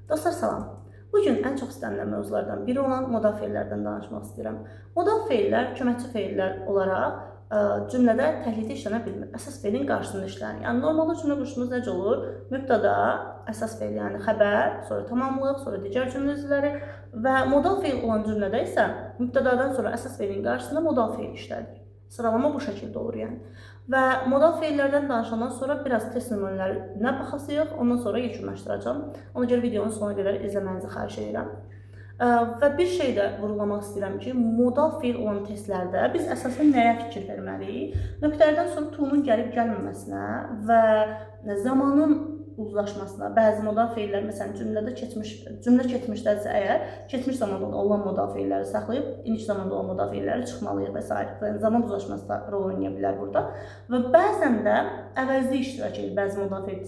Dostlar salam. Bugün ən çox istənilən mövzulardan biri olan modal feillərdən danışmaq istəyirəm. Modal feillər köməkçi feillər olaraq cümlədə təhlili işlənə bilmir. Əsas feilin qarşısında işlənir. Yəni normalda cümlə quruşumuz necə olur? Mübtəda, əsas feil, yəni xəbər, sonra tamamlıq, sonra digər cümlə üzvləri və modal feil olan cümlədə isə mübtədadan sonra əsas feilin qarşısında modal feil işlədir. Sıralama bu şəkildə olur yəni. Və modal feillərdən danışandan sonra biraz test nümunələrinə baxasıyıq, ondan sonra yekunlaşdıracağam. Ona görə videonun sonuna qədər izləmənizi xahiş edirəm. Və bir şey də vurgulamaq istəyirəm ki, modal feil olan testlərdə biz əsasən nəyə fikir verməliyik? Nöqtələrdən sonra to-nun gəlib gəlməməsinə və zamanın uzlaşmasına, bəzi modal feillər, məsələn, cümlə keçmişdədirsə əgər, keçmiş zamanda olan modal feilləri saxlayıb, indiki zamanda olan modal feilləri çıxmalıyıq və s. Yəni, zaman uzlaşması da rol oynaya bilər burada. Və bəzən də əvəzli iştirak edir bəzi modal feil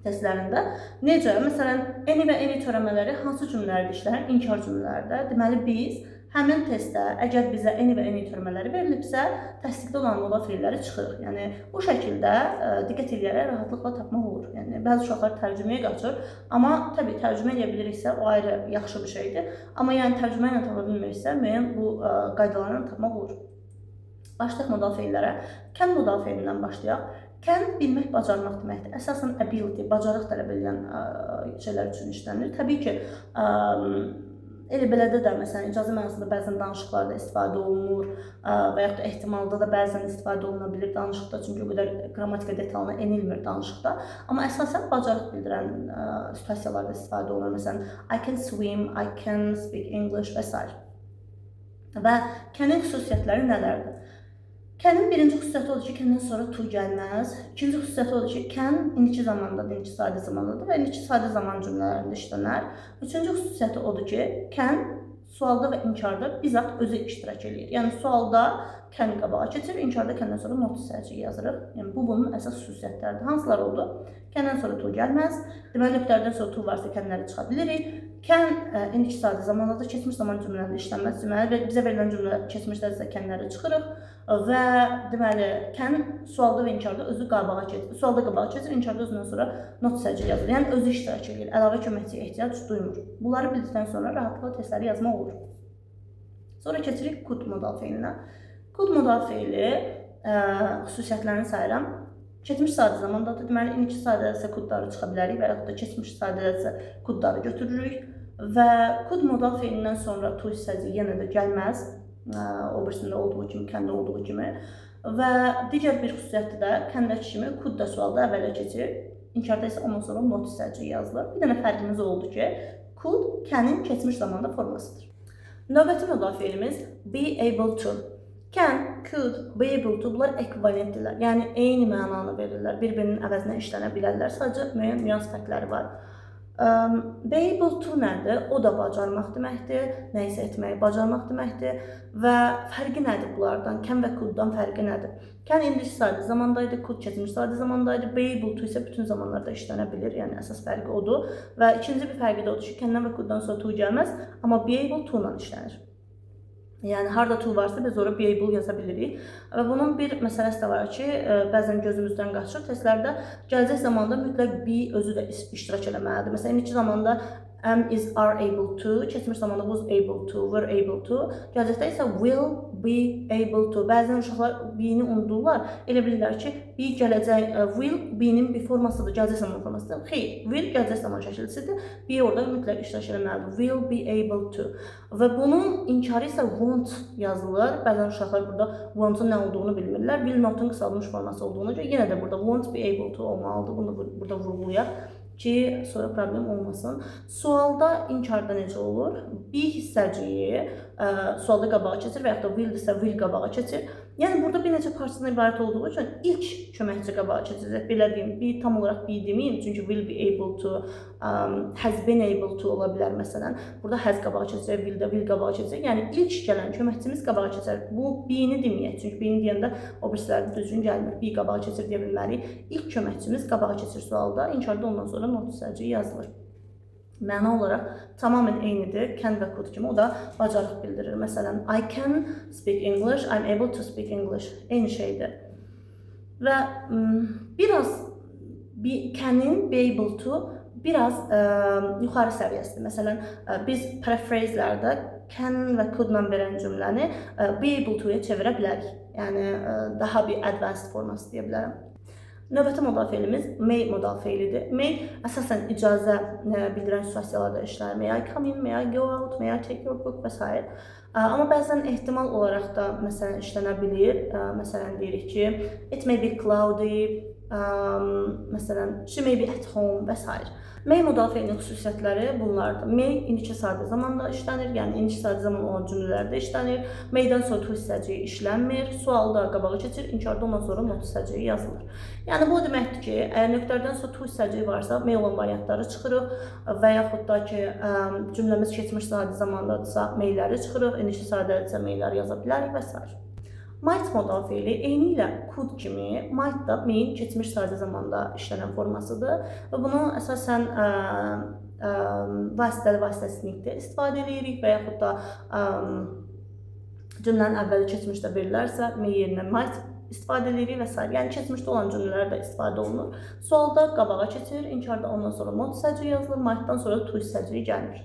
testlərində. Necə? Məsələn, eni və eni törəmələri hansı cümlələrdə işlənir? İnkar cümlələrdə. Deməli, biz həmin testdə əgər bizə eni və eni törəmələri verilibsə, təsdiqdə olan modal feilləri çıxırıq. Yəni, bu şəkildə diqqət edərək rahatlıqla tapmaq olur. Yəni, bəzi uşaqlar tərcüməyə qaçır, amma təbii tərcümə edə biliriksə, o ayrı yaxşı bir şeydir. Amma yəni tərcümə ilə tapa bilmiriksə, müəyyən bu qaydalarla tapmaq olur. Başlayaq modal feillərə. Can modal feilindən başlayaq. Can bilmək, bacarmaq deməkdir. Əsasən ability, bacarıq tələb edən şeylər üçün işlənir. Təbii ki, elə belədə də, məsələn, icazə mənasında bəzən danışıqlarda istifadə olunur və yaxud da ehtimalda da bəzən istifadə oluna bilir danışıqda, çünki o qədər qrammatika detalına enilmir danışıqda. Amma əsasən bacarıq bildirən situasiyalarda istifadə olunur. Məsələn, I can swim, I can speak English və s. Və can'in xüsusiyyətləri nələrdir? Can'in birinci xüsusiyyəti odur ki, can'dan sonra to gəlməz. İkinci xüsusiyyəti odur ki, can indiki zamandadır, indiki sadə zamandadır və indiki sadə zaman cümlələrində işlənər. Üçüncü xüsusiyyəti odur ki, can sualda və inkarda bizzat özü iştirak edir. Yəni, sualda can qabağa keçir, inkarda can'dan sonra not hissəcik yazırıq. Yəni, bu bunun əsas xüsusiyyətləridir. Hansılar oldu? Can'dan sonra to gəlməz. Deməli, nöqtələrdən sonra to varsa can'ləri çıxa bilirik. Can indiki sadə zamandadır, keçmiş zaman cümlələrində işlənməz. Deməli, bizə verilən cümlə keçmişdədirsə can'ləri çıxırıq. Və deməli, can sualda və inkarda özü qabağa keçir. Sualda qabağa keçir, inkarda özündən sonra not hissəcik yazılır. Yəni, özü iştirak edir. Əlavə köməkçiyə ehtiyac duymur. Bunları bildikdən sonra rahatlıqla testləri yazmaq olur. Sonra keçirik could modal feilinə. Could modal feili xüsusiyyətlərini sayıram. Keçmiş sadə zamandadır. Deməli, indiki sadədirsə couldları çıxa bilərik və yaxud da keçmiş sadədirsə couldları götürürük. Və could modal feilindən sonra to hissəcik yenə də gəlməz. O birisində olduğu kimi, kəndə olduğu kimi. Və digər bir xüsusiyyəti də kəndəki kimi could da sualda əvvələ keçir. İnkarda isə ondan sonra not hissəcik yazılır. Bir dənə fərqimiz oldu ki, could can'in keçmiş zamanda formasıdır. Növbəti modal feilimiz be able to. Can, could, be able to bunlar ekvivalentdirlər. Yəni, eyni mənanı verirlər. Bir-birinin əvəzinə işlənə bilərlər. Sadəcə müəyyən nüans fərqləri var. Be able to nədir? O da bacarmaq deməkdir, nəyisə etməyi bacarmaq deməkdir və fərqi nədir bunlardan? Can və coulddan fərqi nədir? Can indiki sadə zamandaydı, could keçmiş sadə zamandaydı, be able to isə bütün zamanlarda işlənə bilir, yəni əsas fərqi odur. Və ikinci bir fərqi də odur ki, can'dan və coulddan sonra to gəlməz, amma be able to ilə işlənir. Yəni, harada to varsa biz orada be able yaza bilirik. Və bunun bir məsələsi də var ki, bəzən gözümüzdən qaçır. Testlərdə gələcək zamanda mütləq be özü də iştirak eləməlidir. Məsələn, indiki zamanda am, is, are able to, keçmiş zamanda was able to, were able to, gələcəkdə isə will be able to. Bəzən uşaqlar be-ni unudurlar. Elə bilirlər ki, be gələcək, will be-nin bir formasıdır, gələcək zaman formasıdır. Xeyr, will gələcək zaman şəkilçisidir. Be orada mütləq iştirak eləməlidir. Will be able to. Və bunun inkarı isə won't yazılır. Bəzən uşaqlar burada won't-un nə olduğunu bilmirlər. Will not-un qısaldılmış forması olduğuna görə yenə də burada won't be able to olmalıdır. Bunu burada vurgulayaq ki, sonra problem olmasın. Sualda inkarda necə olur? Be hissəciyi sualda qabağa keçir və yaxud da will-dirsə will qabağa keçir. Yəni, burada bir neçə parçadan ibarət olduğu üçün ilk köməkçi qabağa keçəcək. Belə deyim, be tam olaraq be deməyim, çünki will be able to, has been able to ola bilər məsələn. Burada has qabağa keçəcək, will qabağa keçəcək. Yəni, ilk gələn köməkçimiz qabağa keçər. Bu, be-ni deməyək, çünki be-ni deyəndə o birisləri düzgün gəlmir. Be qabağa keçir deyə bilməliyik. İlk köməkçimiz qabağa keçir sualda, inkarda ondan sonra not hissəcik yazılır. Məna olaraq tamamilə eynidir. Can və could kimi o da bacarıq bildirir. Məsələn, I can speak English, I'm able to speak English. Eyni şeydir. Və biraz can'in be able to biraz yuxarı səviyyəsidir. Məsələn, biz paraphrase-lərdə can və could-la verən cümləni be able to-ya çevirə bilərik. Yəni daha bir advanced forması deyə bilərəm. Növbəti modal feilimiz may modal feilidir. May əsasən icazə bildirən situasiyalarda işlənir. May I come in, may I go out, may I take your book və s. Amma bəzən ehtimal olaraq da məsələn işlənə bilir. Məsələn deyirik ki, it may be cloudy, məsələn she may be at home və s. May modal feilinin xüsusiyyətləri bunlardır. May indiki sadə zamanda işlənir, yəni indiki sadə zaman olan cümlələrdə işlənir. May'dən sonra to hissəciyi işlənmir, sualda qabağa keçir, inkarda ondan sonra not hissəciyi yazılır. Yəni bu deməkdir ki, əgər nöqtədən sonra to hissəciyi varsa, may olan variantları çıxırıq və yaxud da ki, cümləmiz keçmiş sadə zamandadırsa, mayləri çıxırıq, indiki sadədirsə mayləri yaza bilərik və s. Might modal feili eyni ilə could kimi, might da may'in keçmiş sadə zamanda işlənən formasıdır və bunu əsasən vasitəli vasitəsizlikdə istifadə edirik və yaxud da cümlənin əvvəli keçmişdə verilərsə, may yerinə might istifadə edirik və s. Yəni keçmişdə olan cümlələrdə istifadə olunur. Sualda qabağa keçir, inkarda ondan sonra not hissəciyi yazılır, mightdan sonra to hissəciyi gəlmir.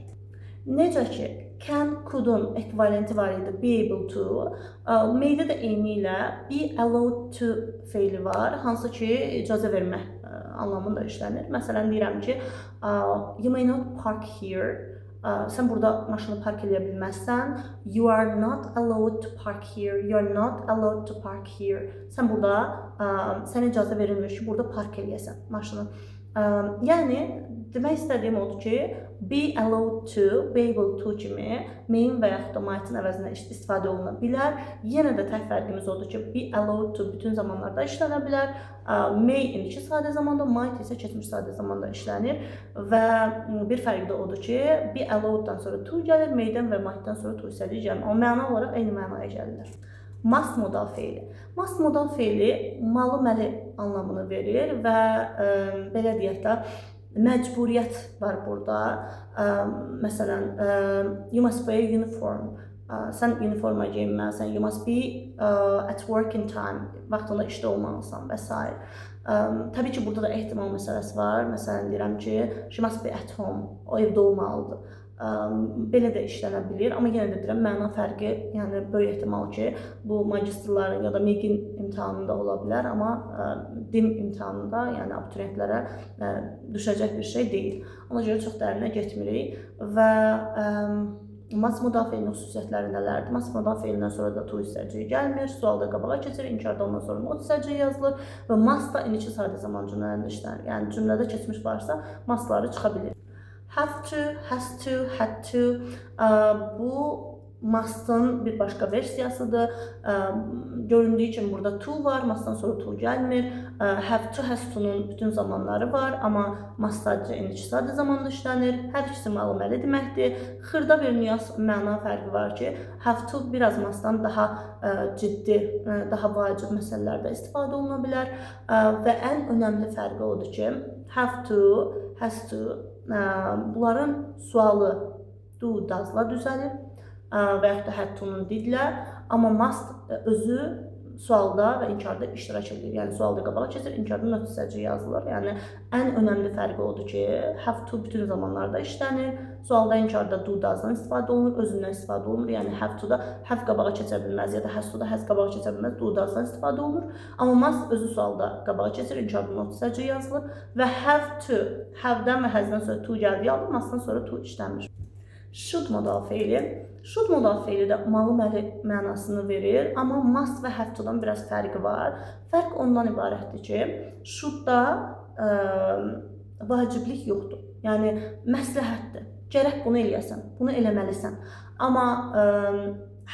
Necə ki, can, could-un ekvivalenti var idi, be able to. May'də də eyni ilə be allowed to feili var, hansı ki, icazə vermək anlamında işlənir. Məsələn, deyirəm ki, you may not park here. Sən burada maşını park edə bilməzsən. You are not allowed to park here. You are not allowed to park here. Sən burada, sənə icazə verilmir ki, burada park eləyəsən maşını. Yəni, demək istədiyim odur ki, be allowed to, be able to kimi may'in və yaxud da might'ın əvəzinə istifadə oluna bilər. Yenə də tək fərqimiz odur ki, be allowed to bütün zamanlarda işlənə bilər. May indiki sadə zamanda, might isə keçmiş sadə zamanda işlənir və bir fərqi də odur ki, be allowed'dan sonra to gəlir, may'dən və might'dan sonra to hissəciyi gəlir. Amma məna olaraq eyni mənaya gəlirlər. Must modal feili. Must modal feili malı-məli anlamını verir və belə deyək də, məcburiyyət var burada. Məsələn, you must wear uniform. Sən uniforma geyinməlisən. You must be at work in time. Vaxtında işdə olmalısan və s. Təbii ki, burada da ehtimal məsələsi var. Məsələn, deyirəm ki, she must be at home. O evdə olmalıdır. Belə də işlənə bilir, amma yenə də deyirəm, məna fərqi, yəni böyük ehtimal ki, bu magistrların ya da MEQ-in imtahanında ola bilər, amma DİM imtahanında, yəni abituriyentlərə düşəcək bir şey deyil. Ona görə çox dərinə getmirik və must modal feilinin xüsusiyyətləri nələrdir? Must modal feilindən sonra da to hissəciyi gəlmir, sualda qabağa keçir, inkarda ondan sonra not hissəciyi yazılır və must da indiki sadə zaman cümlələrində işlənir. Yəni cümlədə keçmiş varsa, mustları çıxa bilir. Have to, has to, had to, bu must'ın bir başqa versiyasıdır. Göründüyü kimi burada to var, must'dan sonra to gəlmir. Have to, has to'nun bütün zamanları var, amma must sadəcə indiki sadə zamanda işlənir. Hər ikisi malı-məli deməkdir. Xırda bir nüans məna fərqi var ki, have to biraz must'dan daha ciddi, daha vacib məsələlərdə istifadə oluna bilər və ən önəmli fərqi odur ki, have to, has to, bunların sualı do, does-la düzəlir və yaxud da had to-nun didlə, amma must özü sualda və inkarda iştirak edir. Yəni sualda qabağa keçir, inkarda not hissəciyi yazılır. Yəni ən önəmli fərqi odur ki, have to bütün zamanlarda işlənir. Sualda inkarda do, does-dan istifadə olunur, özündən istifadə olunur. Yəni have to-da have qabağa keçə bilməz ya da has to-da has qabağa keçə bilməz, do, does-dan istifadə olunur. Amma must özü sualda qabağa keçir, inkarda not hissəciyi yazılır və have to, have-dən və has-dən sonra to gəldiyi halda must-dan sonra to işlənmir. Should modal feili. Should modal feili də malı-məli mənasını verir, amma must və have to-dan biraz fərqi var. Fərq ondan ibarətdir ki, should-da vaciblik yoxdur. Yəni, məsləhətdir. Gərək bunu eləyəsən, bunu eləməlisən. Amma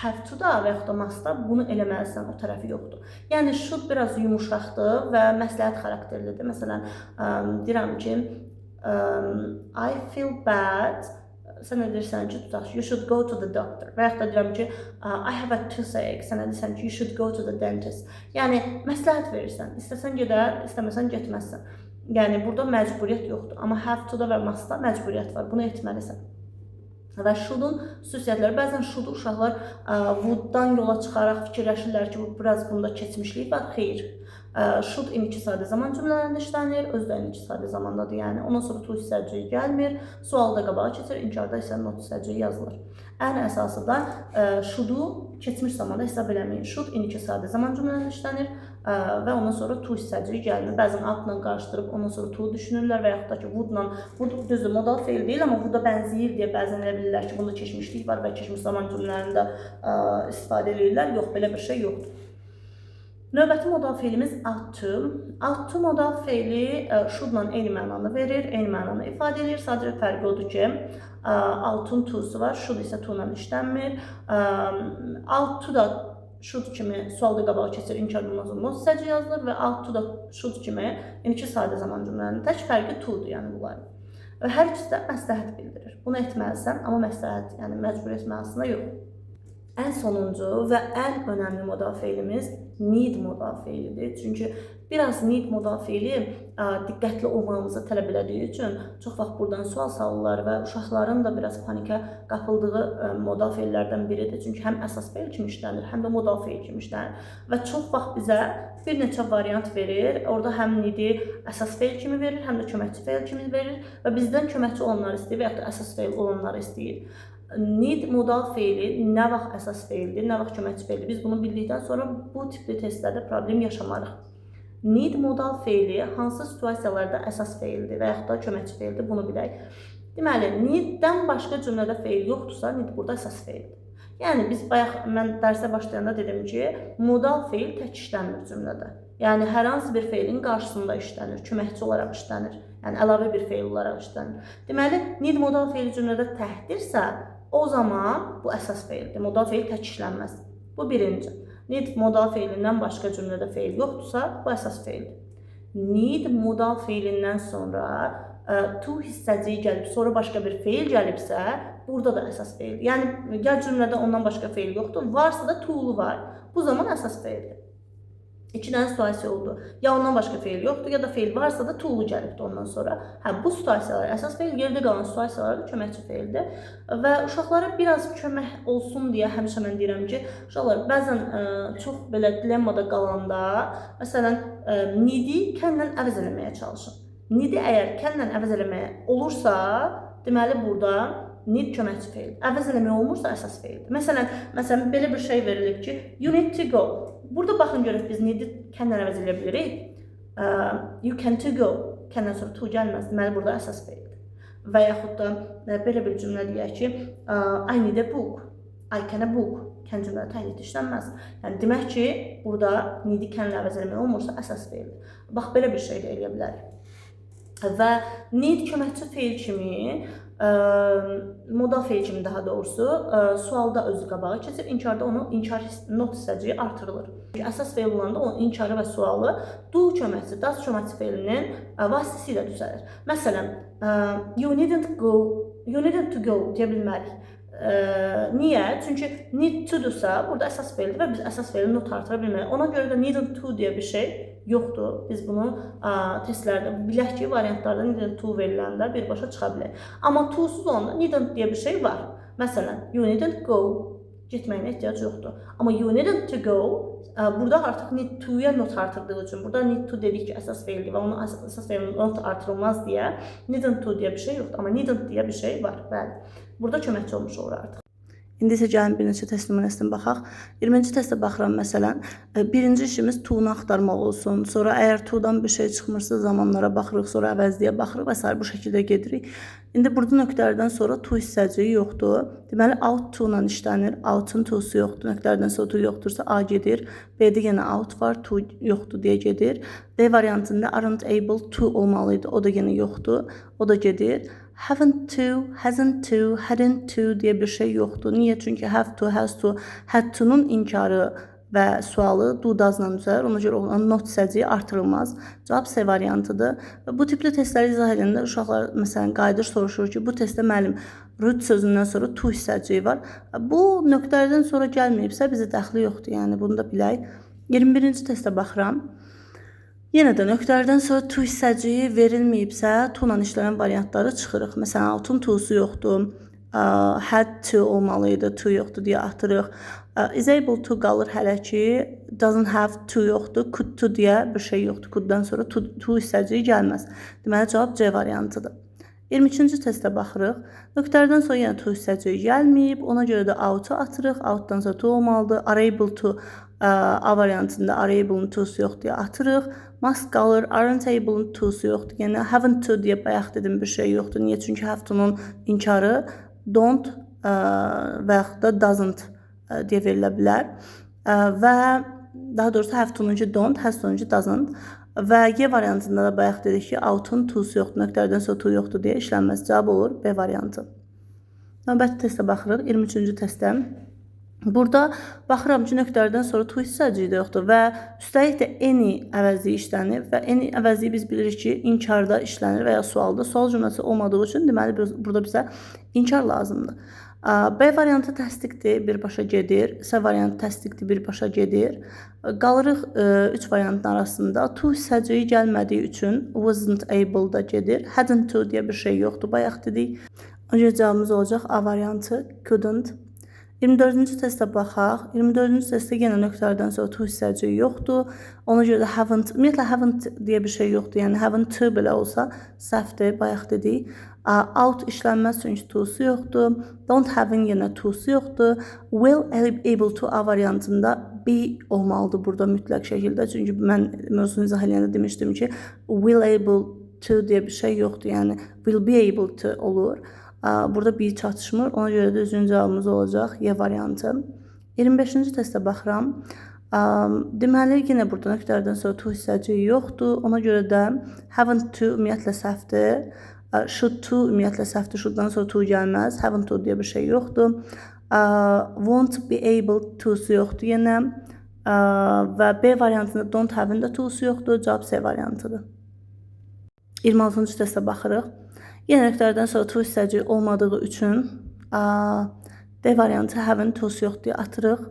have to-da və yaxud da must-da bunu eləməlisən, o tərəfi yoxdur. Yəni, should biraz yumuşaqdır və məsləhət xarakterlidir. Məsələn, deyirəm ki, I feel bad. Sən edirsən ki, tutaq, you should go to the doctor. Və yaxud da deyirəm ki, I have a toothache. Sən edirsən ki, you should go to the dentist. Yəni, məsləhət verirsən. İstəsən gedər, istəməsən getməzsən. Yəni, burada məcburiyyət yoxdur. Amma have to-da və must-da məcburiyyət var. Bunu etməlisən. Və should-un xüsusiyyətləri. Bəzən should uşaqlar would-dan yola çıxaraq fikirləşirlər ki, biraz bunda keçmişlik var. Xeyr. Should indiki sadə zaman cümlələrində işlənir, özü də indiki sadə zamandadır, yəni. Ondan sonra to hissəciyi gəlmir, sualda qabağa keçir, inkarda isə not hissəciyi yazılır. Ən əsası da should-u keçmiş zamanda hesab eləməyin. Should indiki sadə zaman cümlələrində işlənir və ondan sonra to hissəciyi gəlmir. Bəzən altla qarışdırıb ondan sonra to düşünürlər və yaxud da ki, would düzdür, modal feil deyil, amma would-a bənzəyir deyə bəzən elə bilirlər ki, bunda keçmişlik var və keçmiş zaman cümlələrində istifadə edirlər. Yox, belə bir şey yoxdur. Növbəti modal feilimiz ought to. Ought to modal feili should-la eyni mənanı verir, eyni mənanı ifadə edir. Sadəcə fərqi odur ki, ought-un to'su var, should isə to-la işlənmir. Ought to da should kimi sualda qabağa keçir, inkar olmazın not hissəci yazılır və ought to da should kimi indiki sadə zaman cümlələrinin tək fərqi to-dur, yəni bunlar. Və hər ikisi də məsləhət bildirir. Bunu etməlisən, amma məsləhət, yəni məcbur etməlisinə yox. Ən sonuncu və ən önəmli modal feilimiz need modal feilidir. Çünki biraz need modal feili diqqətli olmamızı tələb elədiyi üçün çox vaxt buradan sual salırlar və uşaqların da biraz panikə qapıldığı modal feillərdən biridir. Çünki həm əsas feil kimi işlənir, həm də modal feil kimi işlənir. Və çox vaxt bizə bir neçə variant verir. Orada həm needi əsas feil kimi verir, həm də köməkçi feil kimi verir və bizdən köməkçi olanları istəyir və yaxud da əsas feil olanları istəyir. Need modal feili nə vaxt əsas feildir, nə vaxt köməkçi feildir. Biz bunu bildikdən sonra bu tipli testlərdə problem yaşamarıq. Need modal feili hansı situasiyalarda əsas feildir və yaxud da köməkçi feildir, bunu bilək. Deməli, needdən başqa cümlədə feil yoxdursa, need burada əsas feildir. Yəni, mən dərsə başlayanda dedim ki, modal feil tək işlənmir cümlədə. Yəni, hər hansı bir feilin qarşısında işlənir, köməkçi olaraq işlənir. Yəni, əlavə bir feil olaraq işlənir. Deməli, need modal feili cümlədə təhdirsə, o zaman bu əsas feildir. Modal feil tək işlənməz. Bu birinci. Need modal feilindən başqa cümlədə feil yoxdursa, bu əsas feildir. Need modal feilindən sonra to hissəciyi gəlib, sonra başqa bir feil gəlibsə, burada da əsas feildir. Yəni, gəl cümlədə ondan başqa feil yoxdur, varsa da to'lu var. Bu zaman əsas feildir. İki dənə situasiya oldu. Ya ondan başqa feil yoxdur, ya da feil varsa da to'lu gəlibdir ondan sonra. Bu situasiyalar əsas feil, yerdə qalan situasiyalar da köməkçi feildir. Və uşaqlara biraz kömək olsun deyə həmişə mən deyirəm ki, uşaqlar bəzən çox belə dilemmada qalanda, məsələn, needi kənlə əvəz eləməyə çalışın. Needi əgər kənlə əvəz eləməyə olursa, deməli burada need köməkçi feildir. Əvəz eləməyə olmursa əsas feildir. Məsələn, belə bir şey verilib ki, you need to go. Burada baxın görək biz needi kənlə əvəz eləyə bilirik. You can to go. Kəndən sonra to gəlməz. Deməli, burada əsas feildir. Və yaxud da belə bir cümlə deyək ki, I need a book. I can a book. Kən cümlədə təhlil işlənməz. Yəni, demək ki, burada needi kənlə əvəz eləməyə olmursa əsas feildir. Bax, belə bir şey də eləyə bilərik. Və need köməkçi feil kimi, modal feil kimi daha doğrusu, sualda özü qabağa keçir, inkarda onun inkar not hissəciyi artırılır. Əsas feil olanda onun inkarı və sualı do köməkçi, does köməkçi feilinin vasitəsilə düzəlir. Məsələn, you needn't to go deyə bilmərik. Niyə? Çünki need to-dursa, burada əsas feildir və biz əsas feili not artıra bilmərik. Ona görə də needn't to deyə bir şey yoxdur. Biz bunu testlərdə bilək ki, variantlarda needn't to veriləndə birbaşa çıxa bilər. Amma to-suz olanda needn't deyə bir şey var. Məsələn, you needn't go, getməyinə ehtiyac yoxdur. Amma you needn't to go, burada artıq need to-ya not artırdığı üçün, burada need to dedik ki, əsas feildir və onun əsas feilinin not artırılmaz deyə needn't to deyə bir şey yoxdur. Amma needn't deyə bir şey var. Bəli. Burada köməkçi olmuş olur artıq. İndi isə gəlin bir neçə test nümunəsinə baxaq. 20-ci testə baxıram məsələn. Birinci işimiz to-nu axtarmaq olsun. Sonra əgər to-dan bir şey çıxmırsa zamanlara baxırıq, sonra əvəzliyə baxırıq və s. bu şəkildə gedirik. İndi burada nöqtələrdən sonra to hissəciyi yoxdur. Deməli, out to-la işlənir. Out-un to-su yoxdur. Nöqtələrdən sonra to yoxdursa A gedir. B-də yenə out var, to yoxdur deyə gedir. D variantında aren't able to olmalıydı. O da yenə yoxdur. O da gedir. Haven't to, hasn't to, hadn't to deyə bir şey yoxdur. Niyə? Çünki have to, has to, had to-nun inkarı və sualı do does-la düzəlir. Ona görə olan not hissəciyi artırılmaz. Cavab C variantıdır. Bu tipli testləri izah edəndə uşaqlar məsələn qayıdır soruşur ki, bu testdə müəllim root sözündən sonra to hissəciyi var. Bu nöqtələrdən sonra gəlməyibsə bizə dəxli yoxdur. Yəni bunu da bilək. 21-ci testə baxıram. Yenə də nöqtələrdən sonra to hissəciyi verilməyibsə, to-la işlənən variantları çıxırıq. Məsələn, out'un to'su yoxdur. Had to olmalıydı, to yoxdur deyə atırıq. Is able to qalır hələ ki, doesn't have to yoxdur, could to deyə bir şey yoxdur. Coulddan sonra to hissəciyi gəlməz. Deməli, cavab C variantıdır. 22-ci testə baxırıq. Nöqtələrdən sonra yenə to hissəciyi gəlməyib, ona görə də out'u atırıq. Out'dan sonra to olmalıdır. Are able to A variantında are able'ın to'su yox deyə atırıq. Must qalır. Aren't able'ın to'su yoxdur. Yəni haven't to deyə bayaq dedim bir şey yoxdur. Niyə? Çünki have to'nun inkarı don't və yaxud da doesn't deyə verilə bilər. Və daha doğrusu have to'nunki don't, has to'nunki doesn't. Və Y variantında da bayaq dedik ki, out'un to'su yoxdur. Nöqtələrdən sonra to yoxdur deyə işlənməz. Cavab olur B variantı. Növbəti testə baxırıq. 23-cü testə. Burada baxıram ki, nöqtələrdən sonra to hissəciyi də yoxdur və üstəlik də any əvəzliyi işlənir və any əvəzliyi biz bilirik ki, inkarda işlənir və ya sualda. Sual cümləsi olmadığı üçün deməli burada bizə inkar lazımdır. B variantı təsdiqdir, birbaşa gedir. C variantı təsdiqdir, birbaşa gedir. Qalırıq 3 variantın arasında. To hissəciyi gəlmədiyi üçün wasn't able da gedir. Hadn't to deyə bir şey yoxdur, bayaq dedik. Öncə cavabımız olacaq A variantı, couldn't. 24-cü testə baxaq. 24-cü testdə yenə nöqtələrdən sonra to hissəciyi yoxdur. Ona görə də haven't, ümumiyyətlə haven't deyə bir şey yoxdur. Yəni haven't to belə olsa səhvdir, bayaq dedik. Out işlənməz çünki to'su yoxdur. Don't have'ın yenə to'su yoxdur. Will able to A variantında be olmalıdır burada mütləq şəkildə. Çünki mən mövzunu izah edəndə demişdim ki, will able to deyə bir şey yoxdur. Yəni will be able to olur. Burada bir çatışmır. Ona görə də düzgün cavabımız olacaq Y variantı. 25-ci testə baxıram. Deməli, yenə burada nöqtələrdən sonra to hissəciyi yoxdur. Ona görə də haven't to ümumiyyətlə səhvdir. Should to ümumiyyətlə səhvdir. Shoulddan sonra to gəlməz. Haven't to deyə bir şey yoxdur. Won't be able to'su yoxdur yenə. Və B variantında don't have'ın da to'su yoxdur. Cavab C variantıdır. 26-cı testə baxırıq. Yenə nöqtələrdən sonra to hissəciyi olmadığı üçün D variantı have'ın to'su yoxdur deyə atırıq.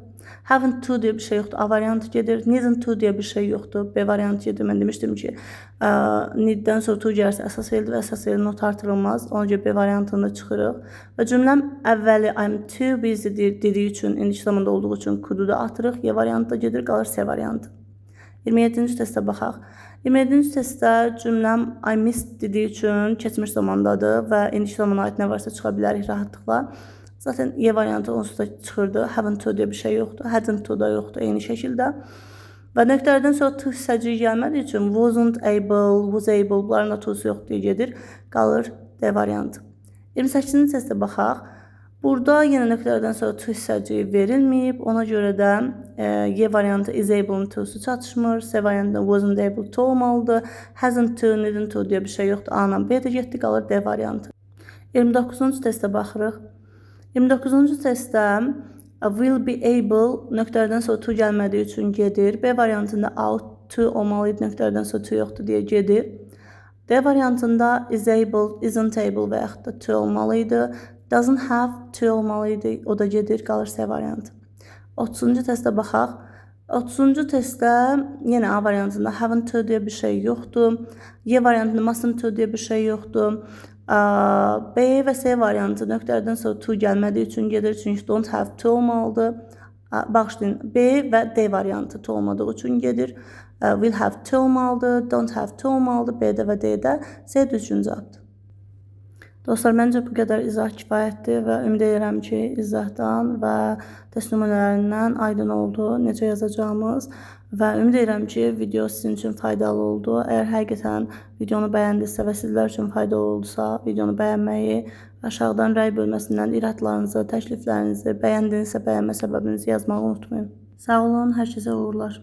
Haven't to deyə bir şey yoxdur. A variantı gedir. Needn't to deyə bir şey yoxdur. B variantı gedir. Mən demişdim ki, needdən sonra to gəlirsə əsas eldir və əsas elin not artırılmaz. Ona görə B variantında çıxırıq. Və cümləm əvvəli I'm too busy dediyi üçün, indiki zamanda olduğu üçün could'u da atırıq. Y variantı da gedir, qalır C variantı. 27-ci testə baxaq. 27-ci testdə cümləm I missed dediyi üçün keçmiş zamandadır və indiki zamana aid nə varsa çıxa bilərik rahatlıqla. Zaten Y variantı onsuz da çıxırdı. Haven't to deyə bir şey yoxdur. Hadn't to da yoxdur eyni şəkildə. Və nöqtələrdən sonra to hissəciyi gəlmədiyi üçün wasn't able, was able bunların da to'su yoxdur deyə gedir. Qalır D variantı. 28-ci testə baxaq. Burada yenə nöqtələrdən sonra to hissəciyi verilməyib. Ona görə də Y variantı is able'ın to'su çatışmır. C variantında wasn't able to olmalıdır. Hasn't to, needn't to deyə bir şey yoxdur. A ilə B də getdi, qalır D variantı. 29-cu testə baxırıq. 29-cu testdə will be able nöqtələrdən sonra to gəlmədiyi üçün gedir. B variantında out to olmalıydı, nöqtələrdən sonra to yoxdur deyə gedir. D variantında is able, isn't able və yaxud da to olmalıydı. Doesn't have to olmalıydı, o da gedir, qalır C variantı. 30-cu testə baxaq. 30-cu testdə yenə A variantında haven't to deyə bir şey yoxdur. Y variantında mustn't to deyə bir şey yoxdur. B və C variantı nöqtələrdən sonra to gəlmədiyi üçün gedir, çünki don't have to olmalıdır. Bağışlayın, B və D variantı to olmadığı üçün gedir. Will have to olmalıdır, don't have to olmalıdır. B-də və D-də C düzgün cavabdır. Dostlar, məncə bu qədər izah kifayətdir və ümid edirəm ki, izahdan və test nümunələrindən aydın oldu necə yazacağımız və ümid edirəm ki, video sizin üçün faydalı oldu. Əgər həqiqətən videonu bəyəndinizsə və sizlər üçün faydalı oldusa, videonu bəyənməyi, aşağıdan rəy bölməsindən iradlarınızı, təkliflərinizi, bəyəndinizsə bəyənmə səbəbinizi yazmağı unutmayın. Sağ olun, hər kəsə uğurlar.